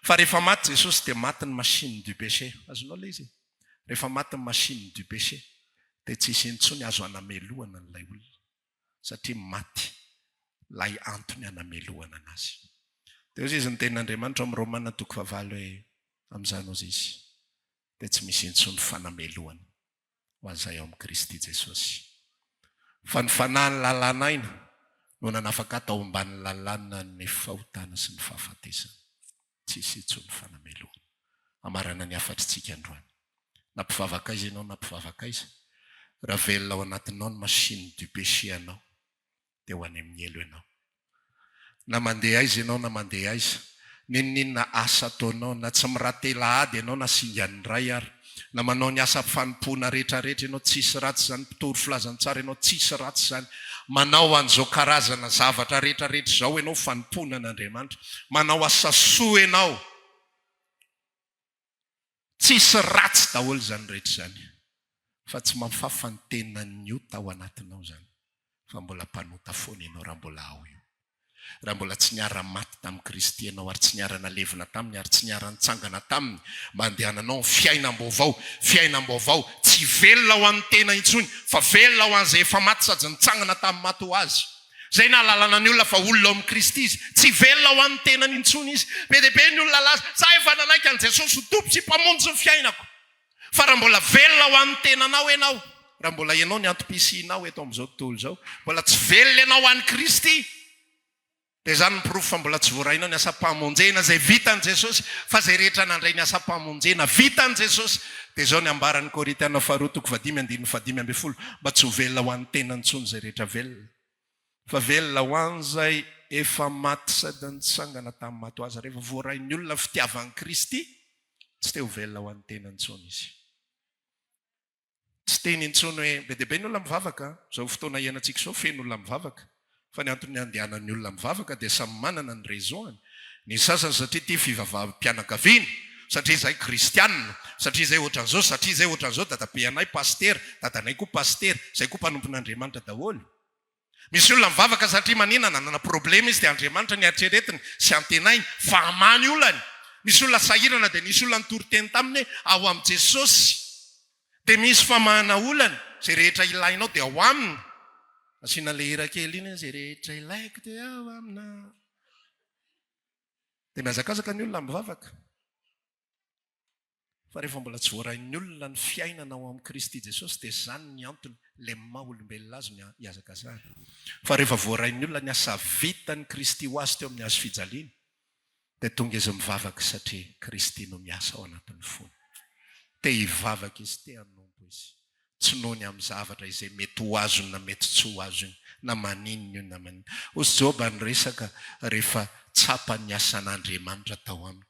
Fa rehefa maty Jesosy dia maty ny machine du péché. Azonao ilay izy. Rehefa maty ny machine du péché dia tsisy intsony azo anameloana n'ilay olona, satria maty ilay antony anameloana anazy. Dia hozy izy ny tenin'Andriamanitra amin'ny Romanina 9:8 hoe amin'izany hozy izy dia tsy misy intsony fanameloana ho an'izay ao amin'ny Kristy Jesosy. Fa ny fanahy ny lalàna aina no nanafaka atao ambany lalàna ny fahotana sy ny fahafatesana. Tsisy intsony fanameloana. Amarana ny afatritsika androany. Nampivavaka izy ianao, nampivavaka izy. Raha velona ao anatinao ny machine du péché anao, dia ho any amin'ny elo ianao. Na mandeha aiza ianao, na mandeha aiza, ninona asa ataonao, na tsy miraty Alahady ianao na singan'ny ray ary, na manao ny asa fanompoana rehetrarehetra ianao, tsisy ratsy izany, mpitory filazantsara ianao, tsisy ratsy izany, manao an'izao karazana zavatra rehetrarehetra izao ianao, fanompoana an'Andriamanitra, manao asa soa ianao, tsisy ratsy daholo izany rehetra izany, fa tsy mahafafa ny tenany ota ao anatinao izany, fa mbola mpanota foana ianao raha mbola ao io. raha mbola tsy niara-maty tamin'ny Kristy ianao ary tsy niara-nalevina taminy ary tsy niara-nitsangana taminy, mandehananao fiainam-baovao tsy velona ho an'ny tena intsony fa velona ho an'izay efa maty sady nitsangana tamin'ny maty ho azy. Zay na lalana ny olona fa olona ao amin'ny Kristy izy, tsy velona ho an'ny tena intsony izy. Be dia be ny olona laza, za efa nanaiky an'i Jesosy ho tompo sy mpamonjy ny fiainako. Fa raha mbola velona ho an'ny tenanao ianao, raha mbola ianao ny antom-pisinao eto amin'izao tontolo izao, mbola tsy velona ianao ho an'ny Kristy, dia zany ny pirofo fa mbola tsy voarainao ny asa-pamonjena izay vitan'i Jesosy, fa izay rehetra nandray ny asa-pamonjena vitan'i Jesosy. Dia izao ny ambaran'ny Korintiana faharoa toko 10:10 mba tsy ho velona ho an'ny tena intsony izay rehetra velona, fa velona ho an'izay efa maty sady nitsangana tamin'ny maty ho azy. Rehefa voarain'ny olona fitiavan'i Kristy, tsy te ho velona ho an'ny tena intsony izy. Tsy teny intsony hoe be dia be ny olona mivavaka. Izao fotoana iainantsika izao feno olona mivavaka, fa ny antony andehanan'ny olona mivavaka dia samy manana ny raisony. Ny sasany satria tia fivavaham-pianakaviana, satria izay kristianina, satria izay ohatran'izao, satria izay ohatran'izao, dadabe anay paster, dadanay koa paster, izay koa mpanompon'Andriamanitra daholo. Misy olona mivavaka satria maninana nanana problema izy dia Andriamanitra ny eritreretiny sy antenainy fa hamany olany. Misy olona sahirana dia nisy olona nitory-teny taminy ao amin'ny Jesosy, dia misy famahana olana, izay rehetra ilainao dia ao aminy. Asiana le hira kely iny, izay rehetra ilaiko dia ao amina. Dia miazakazaka ny olona mivavaka. Fa rehefa mbola tsy voarain'ny olona ny fiainana ao amin'ny Kristy Jesosy, dia zany ny antony le maha-olombelona azy miazakazana. Fa rehefa voarain'ny olona ny asa vitan'ny Kristy ho azy teo amin'ny hazo fijaliana, dia tonga izy mivavaka satria Kristy no miasa ao anatin'ny fony. Te hivavaka izy, te hanompo izy. Tsy nohony amin'ny zavatra izay mety ho azony na mety tsy ho azony, na maninona io na maninona. Osy Joba ny resaka rehefa tsapa ny asan'Andriamanitra tao aminy.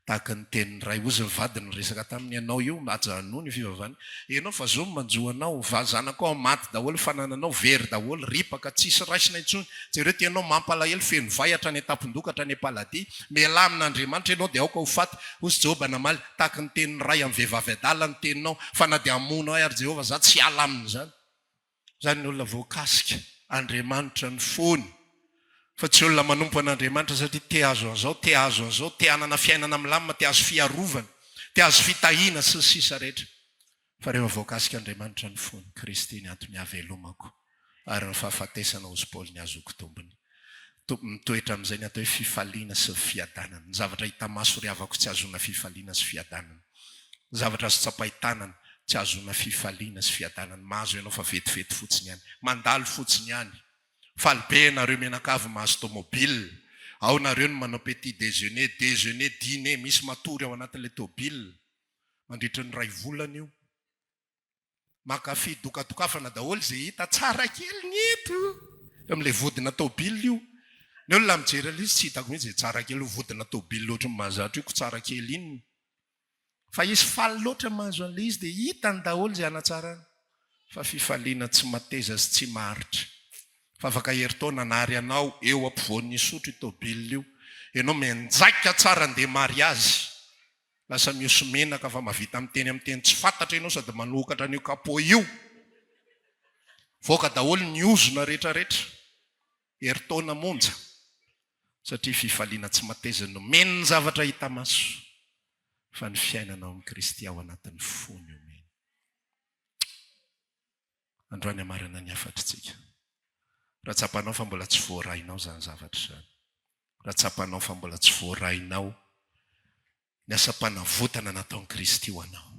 Tahaka ny tenin'ny ray ozy ny vadiny resaka taminy, ianao io ajanoa ny fivavahana. Ianao fa zao manjoanao, zanako ao maty daholo, fanananao very daholo, ripaka tsisy raisina intsony. Jereo tianao mampalahelo feno vahatra ny etapondokatra ny Alahady, miala amin'Andriamanitra ianao dia aoka ho faty. Osy Joba namaly tahaka ny tenin'ny ray amin'ny vehivavy adala ny teninao, fa na dia hamonao ary Jehova za tsy ala aminy zany. Zany ny olona voakasika Andriamanitra ny fony. Fa tsy olona manompo an'Andriamanitra satria te azo an'izao, te azo an'izao, te hanana fiainana milamina, te azo fiarovana, te azo fitahiana sy sisa rehetra. Fa rehefa voakasika Andriamanitra ny fony, Kristy ny antony havelomako ary ny fahafatesana ozy Paoly ny azoko tombony. Mitoetra amin'izay ny atao hoe fifaliana sy fiadanana. Ny zavatra hita maso ry havako tsy azona fifaliana sy fiadanana. Ny zavatra azo tsapahitanana tsy azona fifaliana sy fiadanana. Mahazo ianao fa vetivety fotsiny ihany, mandalo fotsiny ihany. Falibe nareo menakavy mahazo tomobile, ao nareo no manao petit déjeuner, dîner, misy matory ao anatin'ilay tomobile. Mandritra ny ray volana io. Makafy dokadokafana daholo izay hita tsara kely ny eto. Amin'ilay vodina tomobile io. Ny olona mijery izy tsy hitako mihitsy izay tsara kely io vodina tomobile loatra ny mahazatra io ko tsara kely iny. Fa izy faly loatra mahazo an'ilay izy dia hitany daholo izay anatsarany. Fa fifaliana tsy mateza sy tsy maharitra. Fa afaka heritaona nary anao eo ampovoan'ny sotro i tomobile io, ianao menjaika tsara andeha mariazy, lasa mioso menaka fa mavita amin'ny teny tsy fantatra ianao sady manokatra an'io kapô io, voaka daholo ny ozona rehetrarehetra, heritaona monja, satria fifaliana tsy mateza no meny ny zavatra hita maso, fa ny fiainana ao amin'ny Kristy ao anatin'ny fony io meny. Androany amarana ny afatritsika. Raha tsapanao fa mbola tsy voarainao zany zavatra zany. Raha tsapanao fa mbola tsy voarainao ny asa-panavotana nataon'i Kristy ho anao.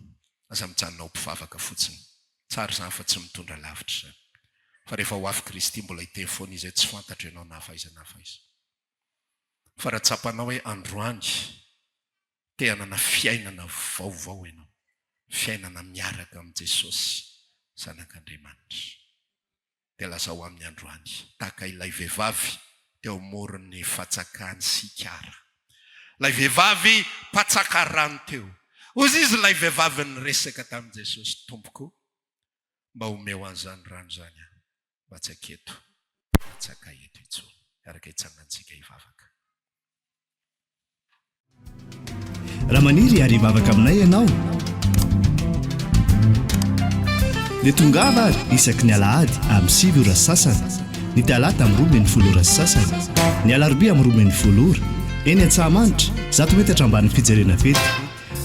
Aza mijanonao mpivavaka fotsiny. Tsara zany fa tsy mitondra lavitra zany. Fa rehefa ho avy Kristy mbola hiteny foana izay tsy fantatra ianao na faiza. Fa raha tsapanao hoe androany te hanana fiainana vaovao ianao. Fiainana miaraka amin'ny Jesosy, zanak'Andriamanitra. Dia lasa ho amin'ny androany, tahaka ilay vehivavy teo amoron'ny fatsakany sikara. Ilay vehivavy patsakarany teo. Ozy izy ilay vehivavy nyresaka tamin'i Jesosy, tompoko, mba homeo an'izany rano zany aho, mba tsy aketo, tsaka eto intsony, araka hitsangantsika hivavaka. Raha maniry ary hivavaka aminay ianao, dia tongava ary isaky ny Alahady amin'ny 7 ora sasany ny talata amin'ny 12 sy sasany, ny alarobia amin'ny 12 eny Antsahamanitra 100 metatra ambany fijerena fety,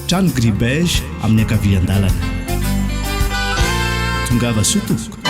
trano Gribege amin'ny ankavian-dalana. Tongava soa tompoko.